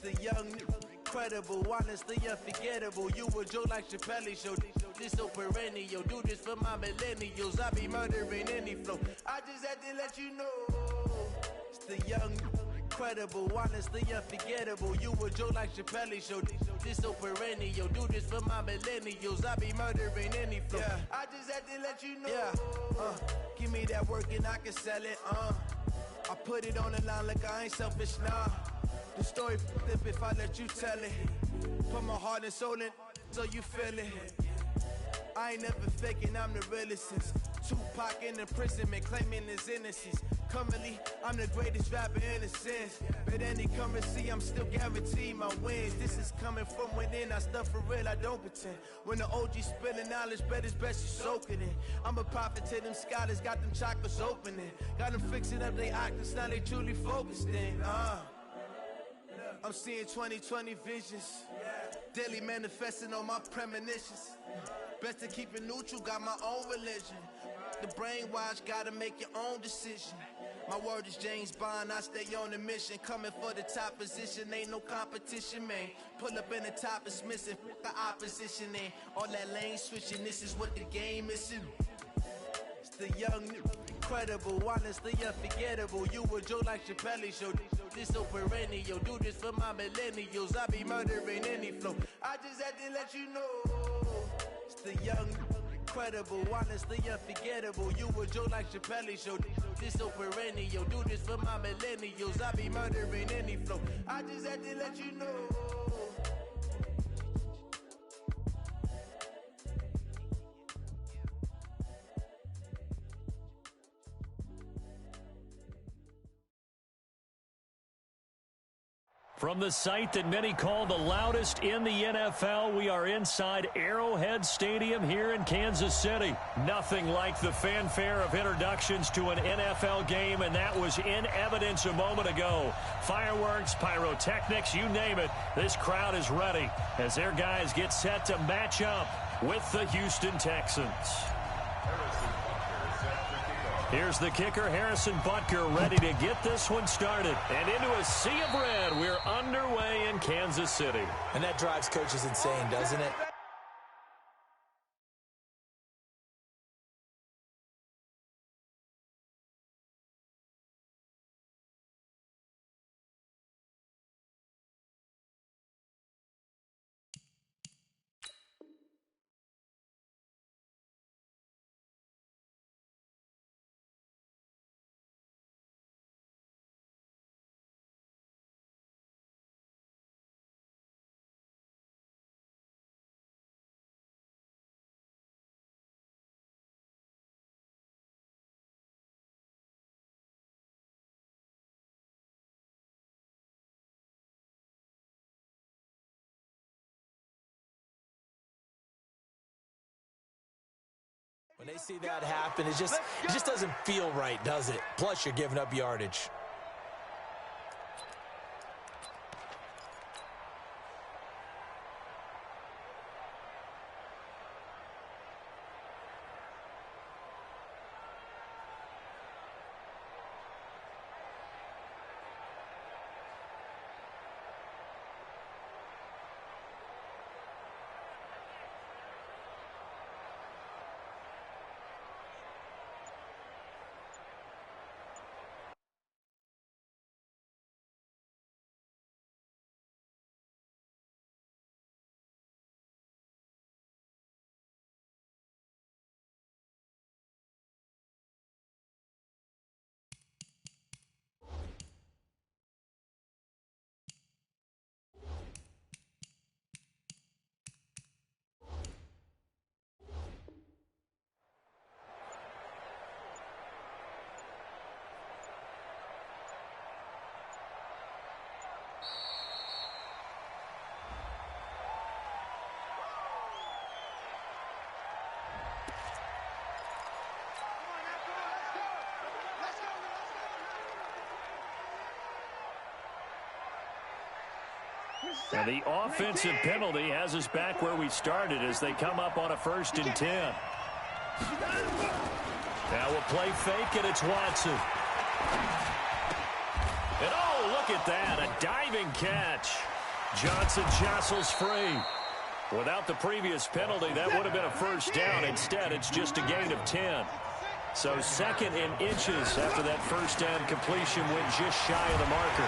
The young, incredible, honestly unforgettable. You a joke like Chappelle Show. This so perennial. Do this for my millennials. I be murdering any flow. I just had to let you know. It's the young, incredible, honestly unforgettable. You a joke like Chappelle Show. This so perennial. Do this for my millennials. I be murdering any flow. Yeah. I just had to let you know. Yeah. Give me that work and I can sell it. I put it on the line like I ain't selfish, nah. The story flip if I let you tell it. Put my heart and soul in so you feel it. I ain't never faking, I'm the realest since Tupac in imprisonment, claiming his innocence. Currently, I'm the greatest rapper in a sense. But any currency, I'm still guaranteed my wins. This is coming from within, I stuff for real, I don't pretend. When the OG spilling knowledge, bet it's best you soak it in. I'm a prophet to them scholars, got them chakras opening. Got them fixing up their octaves, now they truly focused in. I'm seeing 2020 visions, daily manifesting on my premonitions. Best to keep it neutral, got my own religion. The brainwash, gotta make your own decision. My word is James Bond, I stay on a mission. Coming for the top position, ain't no competition, man. Pull up in the top is missing, the opposition ain't. All that lane switching, this is what the game is. It's the young, incredible, honestly unforgettable. You a joke like Chappelle Show. This so perennial. Do this for my millennials. I be murdering any flow. I just had to let you know. It's the young, incredible, honestly unforgettable. You a joke like Chappelle Show. This so perennial. Do this for my millennials. I be murdering any flow. I just had to let you know. From the site that many call the loudest in the NFL, we are inside Arrowhead Stadium here in Kansas City. Nothing like the fanfare of introductions to an NFL game, and that was in evidence a moment ago. Fireworks, pyrotechnics, you name it. This crowd is ready as their guys get set to match up with the Houston Texans. Here's the kicker, Harrison Butker, ready to get this one started. And into a sea of red, we're underway in Kansas City. And that drives coaches insane, doesn't it? When they see that happen, it just doesn't feel right, does it? Plus, you're giving up yardage. And the offensive penalty has us back where we started as they come up on a 1st and 10. Now we'll play fake, and it's Watson. And oh, look at that, a diving catch. Johnson jostles free. Without the previous penalty, that would have been a first down. Instead, it's just a gain of 10. So second in inches after that first down completion went just shy of the marker.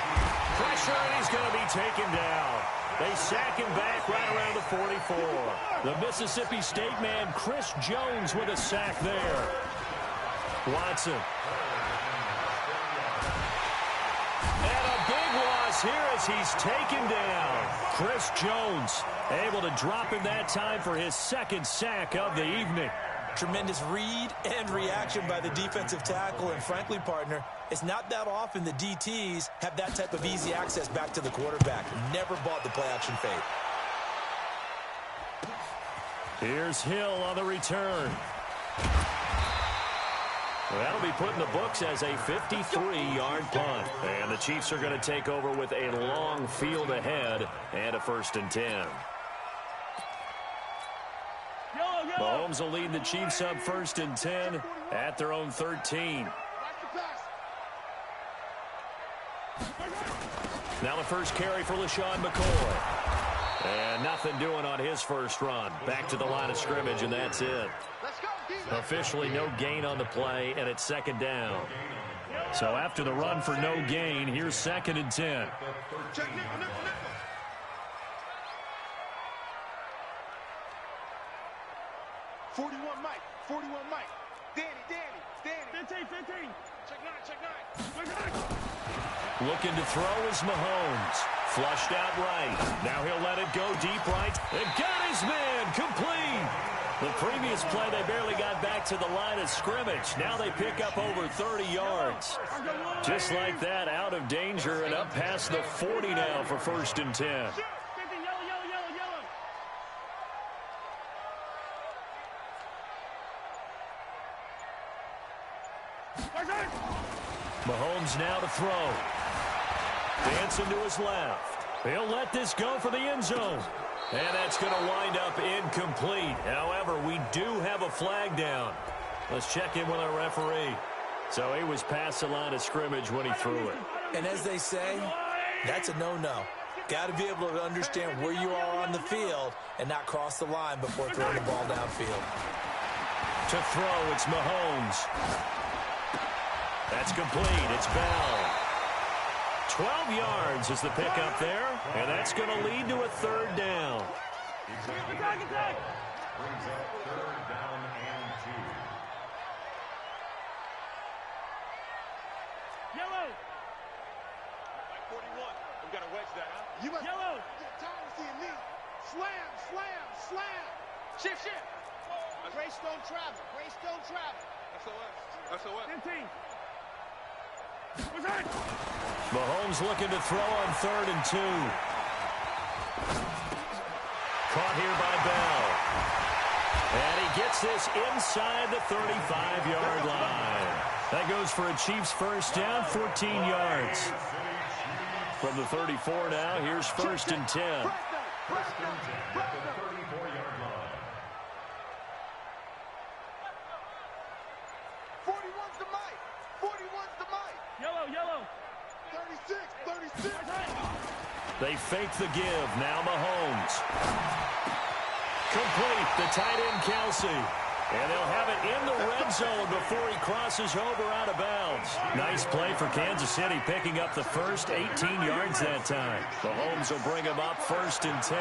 Pressure, and he's going to be taken down. They sack him back right around the 44. The Mississippi State man, Chris Jones, with a sack there. Watson. And a big loss here as he's taken down. Chris Jones able to drop him that time for his second sack of the evening. Tremendous read and reaction by the defensive tackle. And frankly, partner, it's not that often the DTs have that type of easy access back to the quarterback. Never bought the play-action fade. Here's Hill on the return. Well, that'll be put in the books as a 53-yard punt. And the Chiefs are going to take over with a long field ahead and a 1st and 10. Mahomes will lead the Chiefs up 1st and 10 at their own 13. Now the first carry for LaShawn McCoy. And nothing doing on his first run. Back to the line of scrimmage, and that's it. Officially no gain on the play, and it's 2nd down. So after the run for no gain, here's 2nd and 10. 41 Mike, 41 Mike. Danny. 15. Check nine. Looking to throw is Mahomes. Flushed out right. Now he'll let it go deep right. And got his man complete. The previous play, they barely got back to the line of scrimmage. Now they pick up over 30 yards. Just like that, out of danger and up past the 40 now for 1st and 10. Mahomes now to throw. Dancing to his left. He'll let this go for the end zone. And that's going to wind up incomplete. However, we do have a flag down. Let's check in with our referee. So he was past the line of scrimmage when he threw it. And as they say, that's a no-no. Got to be able to understand where you are on the field and not cross the line before throwing the ball downfield. To throw, it's Mahomes. That's complete. It's Bell. 12 yards is the pickup there, and that's going to lead to a 3rd down. Attack. Yellow. 41. We got to wedge that, huh? You must yellow. Get tired of seeing me. Slam. Shift. Grace don't travel. SOS. 15. Mahomes looking to throw on 3rd and 2. Caught here by Bell. And he gets this inside the 35-yard line. That goes for a Chiefs first down, 14 yards. From the 34 now, here's 1st and 10. Yellow. 36. They fake the give. Now Mahomes. Complete. The tight end, Kelsey. And they'll have it in the red zone before he crosses over out of bounds. Nice play for Kansas City, picking up the first 18 yards that time. Mahomes will bring him up 1st and 10.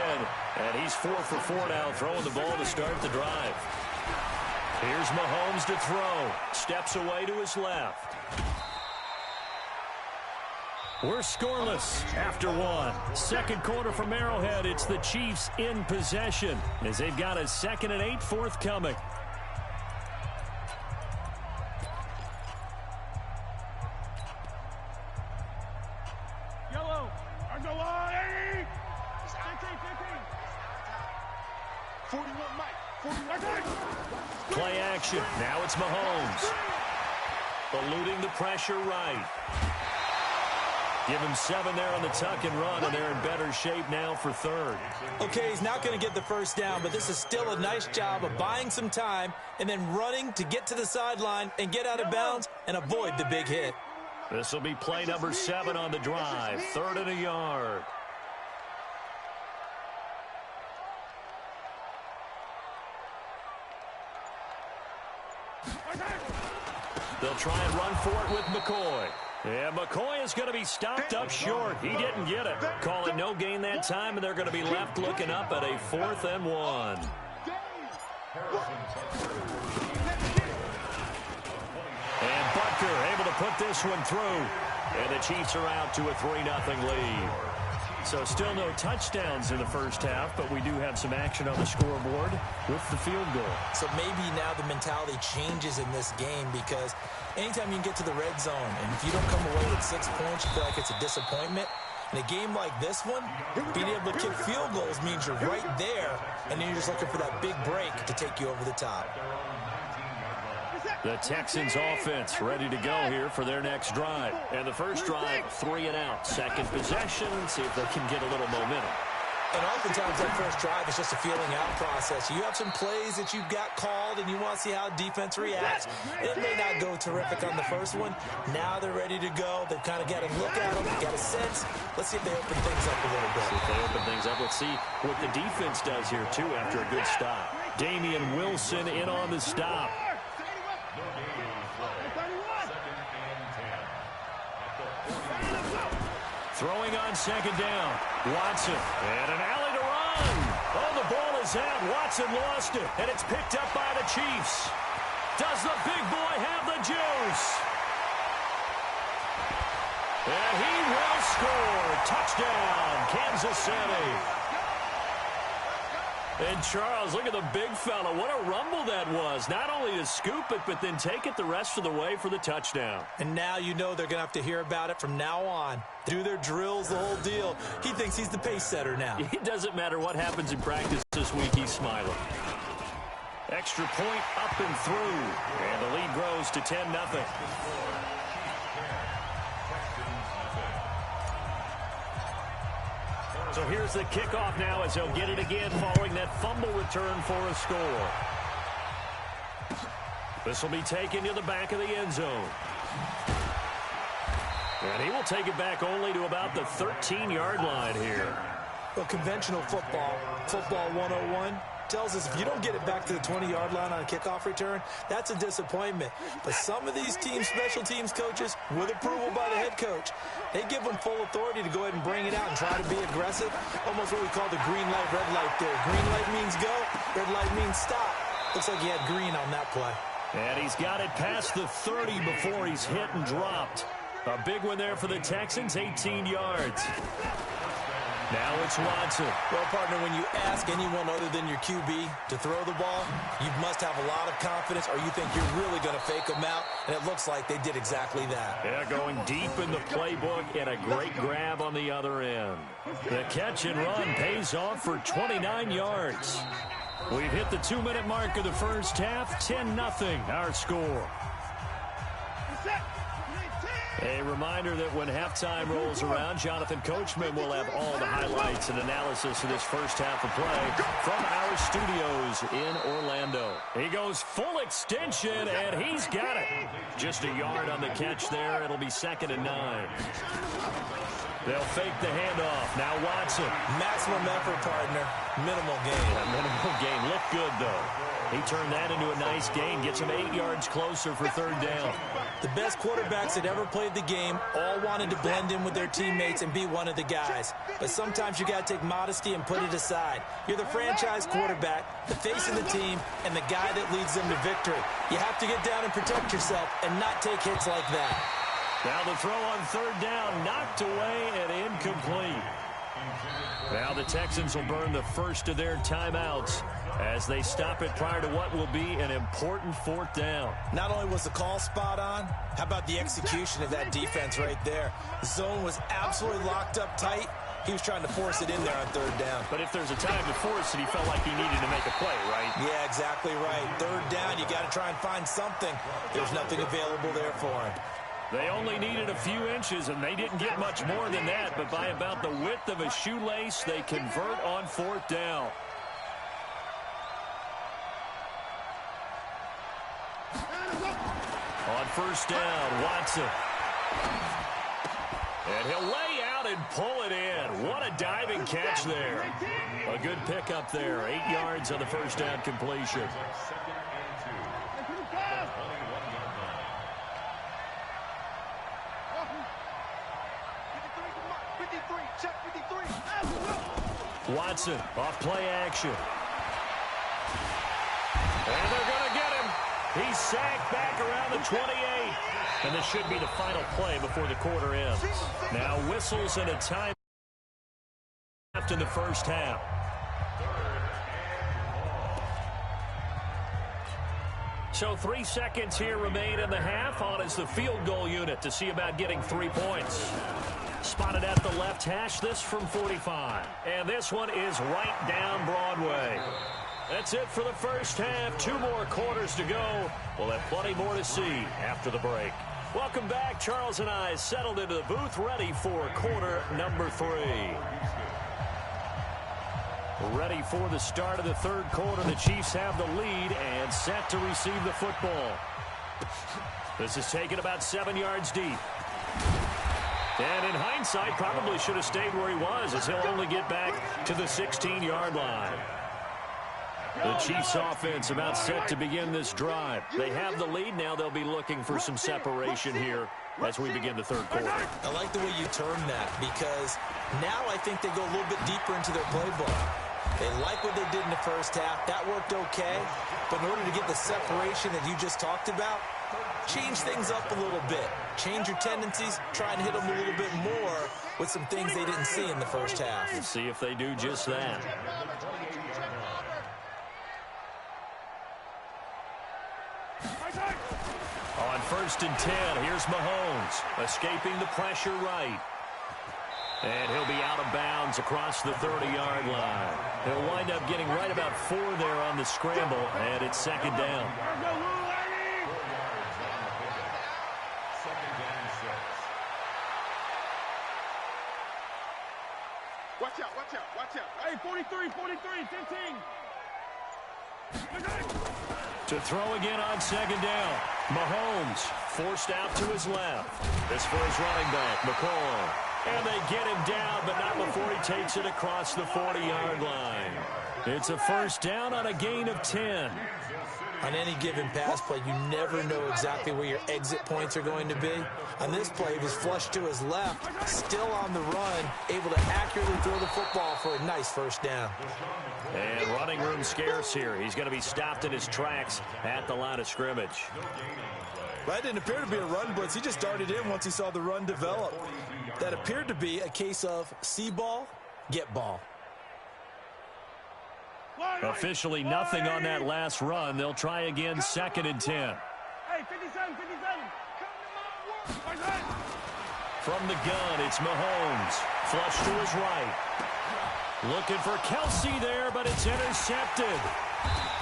And he's 4 for 4 now, throwing the ball to start the drive. Here's Mahomes to throw. Steps away to his left. We're scoreless after 1. 2nd quarter from Arrowhead. It's the Chiefs in possession as they've got a 2nd and 8 forthcoming. Yellow. I go on. 15. 41 Mike. Play action. Now it's Mahomes. Eluding the pressure right. Give him 7 there on the tuck and run, and they're in better shape now for 3rd. Okay, he's not going to get the first down, but this is still a nice job of buying some time and then running to get to the sideline and get out of bounds and avoid the big hit. This will be play number 7 on the drive. 3rd and a yard. They'll try and run for it with McCoy. And McCoy is going to be stopped up short. He didn't get it. Calling no gain that time, and they're going to be left looking up at a 4th and 1. And Butker able to put this one through. And the Chiefs are out to a 3-0 lead. So still no touchdowns in the first half, but we do have some action on the scoreboard with the field goal. So maybe now the mentality changes in this game, because anytime you can get to the red zone, and if you don't come away with 6 points, you feel like it's a disappointment. In a game like this one, being able to kick field goals means you're right there, and then you're just looking for that big break to take you over the top. The Texans offense ready to go here for their next drive. And the first drive, 3 and out. Second possession, see if they can get a little momentum. And oftentimes that first drive is just a feeling out process. You have some plays that you've got called and you want to see how defense reacts. It may not go terrific on the first one. Now they're ready to go. They've kind of got to look at them, got a sense. Let's see if they open things up a little bit. See if they open things up. Let's see what the defense does here, too, after a good stop. Damian Wilson in on the stop. Throwing on second down. Watson. And an alley to run. Oh, the ball is out. Watson lost it. And it's picked up by the Chiefs. Does the big boy have the juice? And he will score. Touchdown, Kansas City. And Charles, look at the big fella. What a rumble that was. Not only to scoop it, but then take it the rest of the way for the touchdown. And now you know they're going to have to hear about it from now on. Do their drills, the whole deal. He thinks he's the pace setter now. It doesn't matter what happens in practice this week. He's smiling. Extra point up and through. And the lead grows to 10-0. So here's the kickoff now as they'll get it again following that fumble return for a score. This will be taken to the back of the end zone. And he will take it back only to about the 13-yard line here. Well, conventional football 101, tells us if you don't get it back to the 20-yard line on a kickoff return, that's a disappointment. But some of these teams, special teams coaches, with approval by the head coach, they give them full authority to go ahead and bring it out and try to be aggressive. Almost what we call the green light, red light there. Green light means go, red light means stop. Looks like he had green on that play. And he's got it past the 30 before he's hit and dropped. A big one there for the Texans, 18 yards. Now it's Watson. Well, partner, when you ask anyone other than your QB to throw the ball, you must have a lot of confidence, or you think you're really going to fake them out, and it looks like they did exactly that. Yeah, going deep in the playbook and a great grab on the other end. The catch and run pays off for 29 yards. We've hit the 2-minute mark of the first half, 10-0 our score. A reminder that when halftime rolls around, Jonathan Coachman will have all the highlights and analysis of this first half of play from our studios in Orlando. He goes full extension, and he's got it. Just a yard on the catch there. It'll be 2nd and 9. They'll fake the handoff. Now Watson. Maximum effort, partner. Minimal gain. Minimal gain. Looked good, though. He turned that into a nice gain. Gets him 8 yards closer for 3rd down. The best quarterbacks that ever played the game all wanted to blend in with their teammates and be one of the guys. But sometimes you got to take modesty and put it aside. You're the franchise quarterback, the face of the team, and the guy that leads them to victory. You have to get down and protect yourself and not take hits like that. Now the throw on 3rd down, knocked away and incomplete. Now the Texans will burn the first of their timeouts as they stop it prior to what will be an important 4th down. Not only was the call spot on, how about the execution of that defense right there? The zone was absolutely locked up tight. He was trying to force it in there on 3rd down. But if there's a time to force it, he felt like he needed to make a play, right? Yeah, exactly right. 3rd down, you got to try and find something. There's nothing available there for him. They only needed a few inches, and they didn't get much more than that. But by about the width of a shoelace, they convert on 4th down. On 1st down, Watson. And he'll lay out and pull it in. What a diving catch there. A good pickup there. 8 yards on the 1st down completion. Watson off play action. And they're going to get him. He's sacked back around the 28. And this should be the final play before the quarter ends. Now whistles and a time left in the first half. So 3 seconds here remain in the half. On is the field goal unit to see about getting 3 points. Spotted at the left hash, this from 45. And this one is right down Broadway. That's it for the first half. 2 more quarters to go. We'll have plenty more to see after the break. Welcome back. Charles and I settled into the booth, ready for quarter number 3. Ready for the start of the third quarter. The Chiefs have the lead and set to receive the football. This is taken about 7 yards deep. And in hindsight, probably should have stayed where he was, as he'll only get back to the 16-yard line. The Chiefs offense about set to begin this drive. They have the lead. Now they'll be looking for some separation here as we begin the third quarter. I like the way you term that, because now I think they go a little bit deeper into their playbook. They like what they did in the first half. That worked okay. But in order to get the separation that you just talked about, change things up a little bit. Change your tendencies. Try and hit them a little bit more with some things they didn't see in the first half. We'll see if they do just that. On 1st and 10, here's Mahomes, escaping the pressure right. And he'll be out of bounds across the 30-yard line. He'll wind up getting right about 4 there on the scramble, and it's second down. Watch out, watch out, watch out. Hey, 43, 15. To throw again on second down. Mahomes forced out to his left. This for his running back, McCoy. And they get him down, but not before he takes it across the 40-yard line. It's a first down on a gain of 10. On any given pass play, you never know exactly where your exit points are going to be. On this play, he was flushed to his left, still on the run, able to accurately throw the football for a nice first down. And running room scarce here. He's going to be stopped in his tracks at the line of scrimmage. That didn't appear to be a run blitz. He just darted in once he saw the run develop. That appeared to be a case of see ball, get ball. Officially nothing on that last run. They'll try again, 2nd and 10. Hey, 57. From the gun, it's Mahomes. Flush to his right. Looking for Kelsey there, but it's intercepted.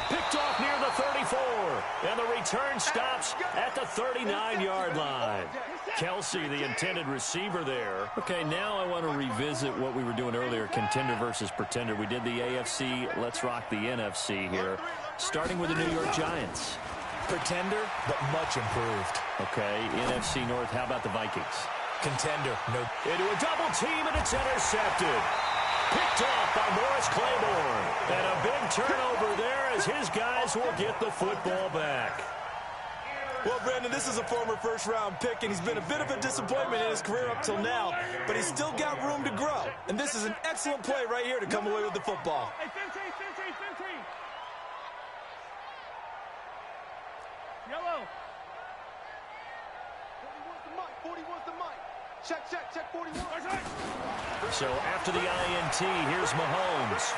Picked off near the 34. And the return stops at the 39-yard line. Kelsey, the intended receiver there. Okay, now I want to revisit what we were doing earlier, contender versus pretender. We did the AFC, let's rock the NFC here. Starting with the New York Giants. Pretender, but much improved. Okay, NFC North, how about the Vikings? Contender, no. Into a double team, and it's intercepted. Picked off by Morris Claiborne. And a big turnover there as his guys will get the football back. Well, Brandon, this is a former first-round pick, and he's been a bit of a disappointment in his career up till now, but he's still got room to grow. And this is an excellent play right here to come away with the football. Hey, 15. Yellow. 41's the mic. Check, 41. So after the INT, here's Mahomes.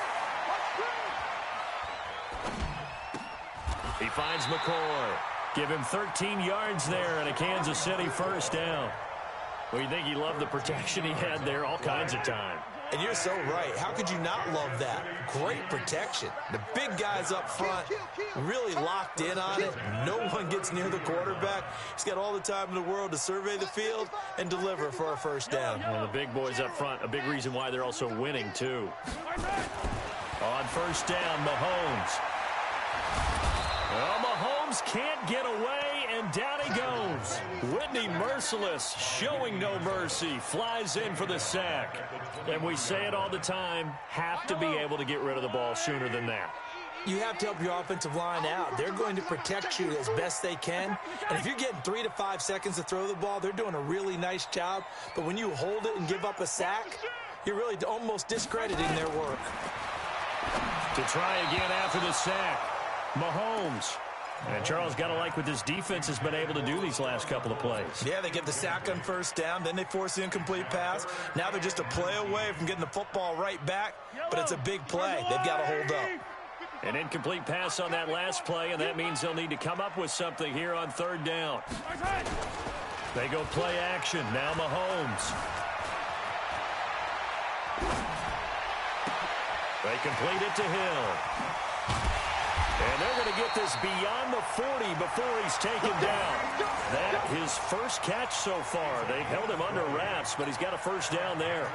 He finds McCoy. Give him 13 yards there and a Kansas City first down. Well, you think he loved the protection he had there all kinds of time. And you're so right. How could you not love that? Great protection. The big guys up front really locked in on it. No one gets near the quarterback. He's got all the time in the world to survey the field and deliver for a first down. Well, the big boys up front, a big reason why they're also winning, too. On first down, Mahomes. Well, Mahomes can't get away, and down he goes. Whitney Merciless, showing no mercy, flies in for the sack. And we say it all the time, have to be able to get rid of the ball sooner than that. You have to help your offensive line out. They're going to protect you as best they can. And if you're getting 3 to 5 seconds to throw the ball, they're doing a really nice job. But when you hold it and give up a sack, You're really almost discrediting their work. To try again after the sack, Mahomes. And Charles, got to like what this defense has been able to do these last couple of plays. Yeah, they get the sack on first down, then they force the incomplete pass. Now they're just a play away from getting the football right back, but it's a big play. They've got to hold up. An incomplete pass on that last play, and that means they'll need to come up with something here on third down. They go play action. Now Mahomes. They complete it to Hill. And they're going to get this beyond the 40 before he's taken down. That his first catch so far. They've held him under wraps, but he's got a first down there.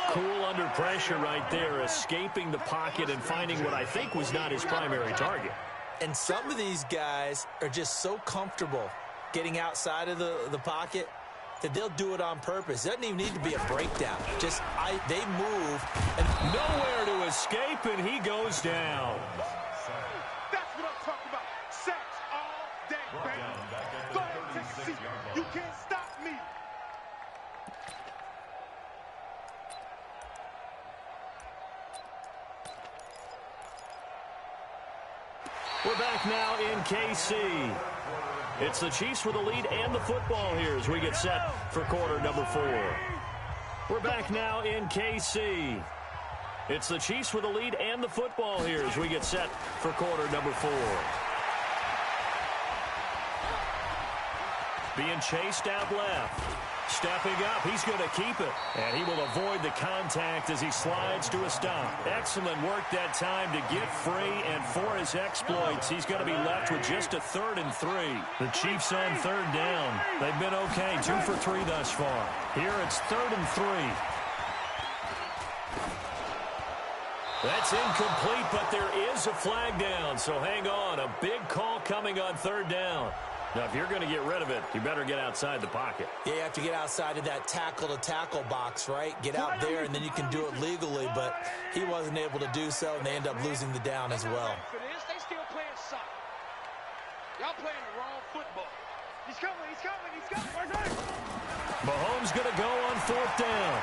Cool under pressure right there, escaping the pocket and finding what I think was not his primary target. And some of these guys are just so comfortable getting outside of the pocket that they'll do it on purpose. It doesn't even need to be a breakdown. They move. And nowhere to escape, and he goes down. That's what I'm talking about. Sacks all day, baby. Go ahead, take a seat. You can't stop me. We're back now in KC. It's the Chiefs with the lead and the football here as we get set for quarter number 4. We're back now in KC. It's the Chiefs with the lead and the football here as we get set for quarter number 4. Being chased out left. Stepping up, he's going to keep it. And he will avoid the contact as he slides to a stop. Excellent work that time to get free, and for his exploits, he's going to be left with just a 3rd and 3. The Chiefs on third down. They've been okay, 2 for 3 thus far. Here it's 3rd and 3. That's incomplete, but there is a flag down, so hang on. A big call coming on third down. Now, if you're going to get rid of it, you better get outside the pocket. Yeah, you have to get outside of that tackle-to-tackle box, right? Get out there, and then you can do it legally, but he wasn't able to do so, and they end up losing the down as well. They still playing soccer. Y'all playing the wrong football. He's coming, he's coming, he's coming. Mahomes going to go on 4th down.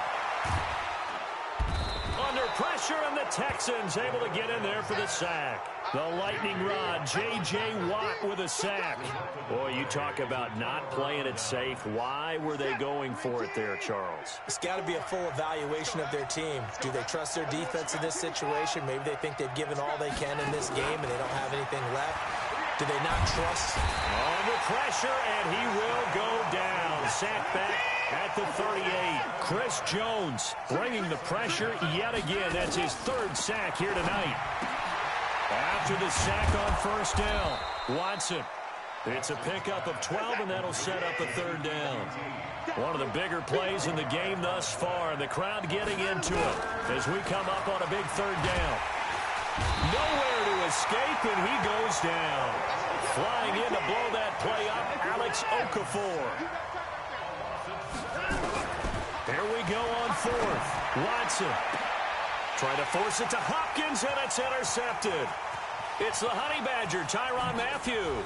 Under pressure, and the Texans able to get in there for the sack. The lightning rod, J.J. Watt with a sack. Boy, you talk about not playing it safe. Why were they going for it there, Charles? It's got to be a full evaluation of their team. Do they trust their defense in this situation? Maybe they think they've given all they can in this game and they don't have anything left. Do they not trust? Under pressure, and he will go down. Sack back at the 38. Chris Jones bringing the pressure yet again. That's his 3rd sack here tonight. After the sack on 1st down, Watson. It's a pickup of 12, and that'll set up a 3rd down. One of the bigger plays in the game thus far, and the crowd getting into it as we come up on a big 3rd down. Nowhere to escape, and he goes down. Flying in to blow that play up, Alex Okafor. Here we go on 4th. Watson. Trying to force it to Hopkins, and it's intercepted. It's the Honey Badger, Tyrann Mathieu.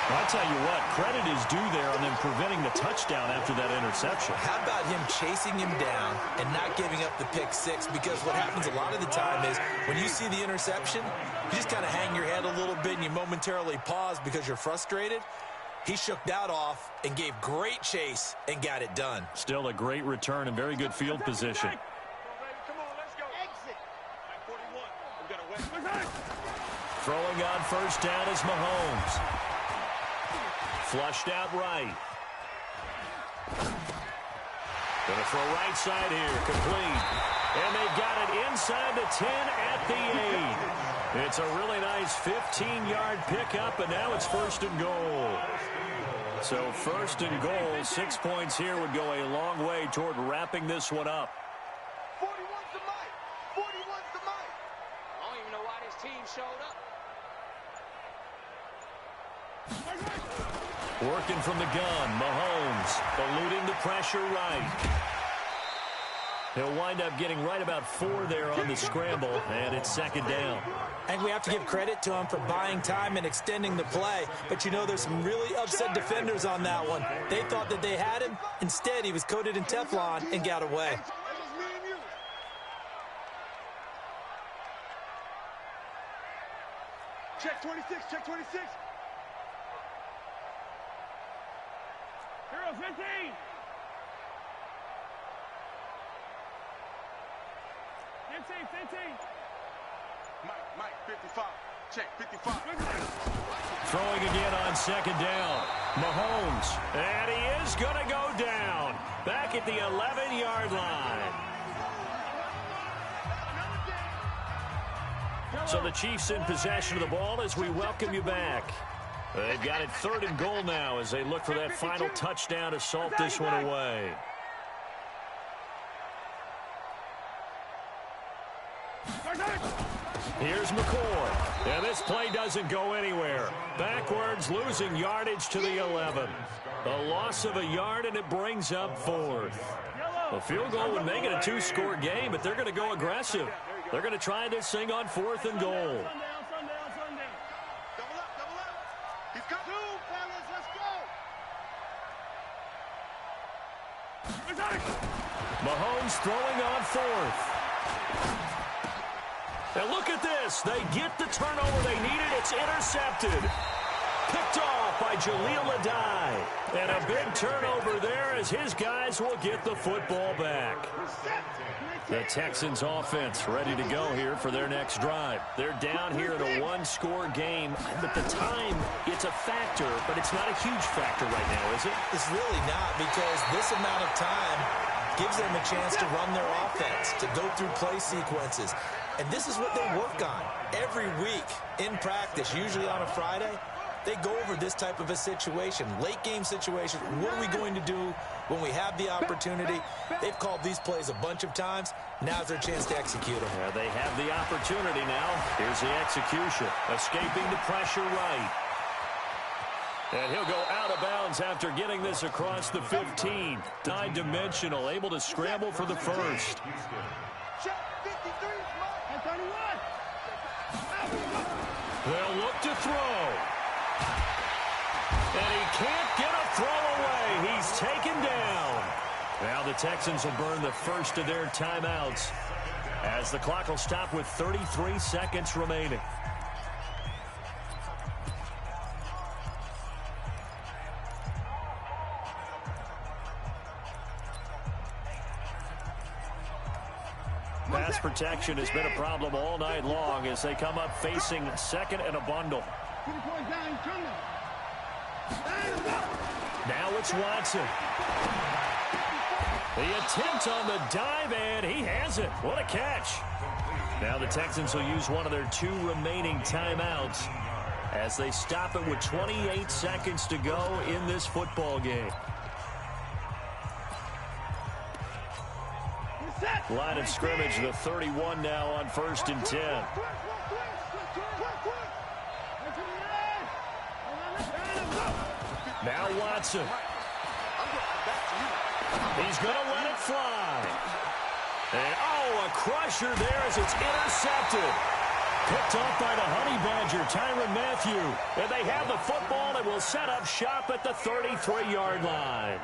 I'll tell you what, credit is due there on them preventing the touchdown after that interception. How about him chasing him down and not giving up the pick 6? Because what happens a lot of the time is when you see the interception, you just kind of hang your head a little bit and you momentarily pause because you're frustrated. He shook that off and gave great chase and got it done. Still a great return and very good field position. Come on, let's go. Exit. 41. We got a wet. Throwing on 1st down is Mahomes. Flushed out right. Gonna throw right side here, complete. And they've got it inside the 10 at the 8. It's a really nice 15-yard pickup, and now it's 1st and goal. So 1st and goal, 6 points here would go a long way toward wrapping this one up. 41's the mic. 41's the mic. I don't even know why this team showed up. Working from the gun, Mahomes eluding the pressure right. He'll wind up getting right about 4 there on the scramble, and it's second down. I think we have to give credit to him for buying time and extending the play. But, you know, there's some really upset defenders on that one. They thought that they had him. Instead, he was coated in Teflon and got away. Check 26, check 26. Hero 15. Mike, 55. Check, 55. Throwing again on second down. Mahomes. And he is going to go down. Back at the 11-yard line. So the Chiefs in possession of the ball as we welcome you back. They've got it 3rd and goal now as they look for that final touchdown to salt this one away. Here's McCoy. And this play doesn't go anywhere. Backwards, losing yardage to the 11. A loss of a yard, and it brings up 4th. A field goal would make it a 2-score game, but they're going to go aggressive. They're going to try this thing on 4th and goal. Double up. He's got 2, fellas. Let's go. Mahomes throwing on 4th. And look at this. They get the turnover they needed. It's intercepted. Picked off by Jaleel Adai. And a big turnover there as his guys will get the football back. The Texans offense ready to go here for their next drive. They're down here in a 1-score game. At the time, it's a factor, but it's not a huge factor right now, is it? It's really not, because this amount of time gives them a chance to run their offense, to go through play sequences. And this is what they work on every week in practice, usually on a Friday. They go over this type of a situation, late game situation. What are we going to do when we have the opportunity? They've called these plays a bunch of times. Now's their chance to execute them. Yeah, they have the opportunity now. Here's the execution. Escaping the pressure right. And he'll go out of bounds after getting this across the 15. Nine-dimensional, able to scramble for the first. They'll look to throw. And he can't get a throw away. He's taken down. Now the Texans will burn the first of their timeouts as the clock will stop with 33 seconds remaining. Pass protection has been a problem all night long as they come up facing second and a bundle. Now it's Watson. The attempt on the dive, and he has it. What a catch. Now the Texans will use one of their 2 remaining timeouts as they stop it with 28 seconds to go in this football game. Line of scrimmage, the 31 now on 1st and 10. Now Watson. He's going to let it fly. And, oh, a crusher there as it's intercepted. Picked off by the Honey Badger, Tyrann Mathieu. And they have the football and will set up shop at the 33-yard line.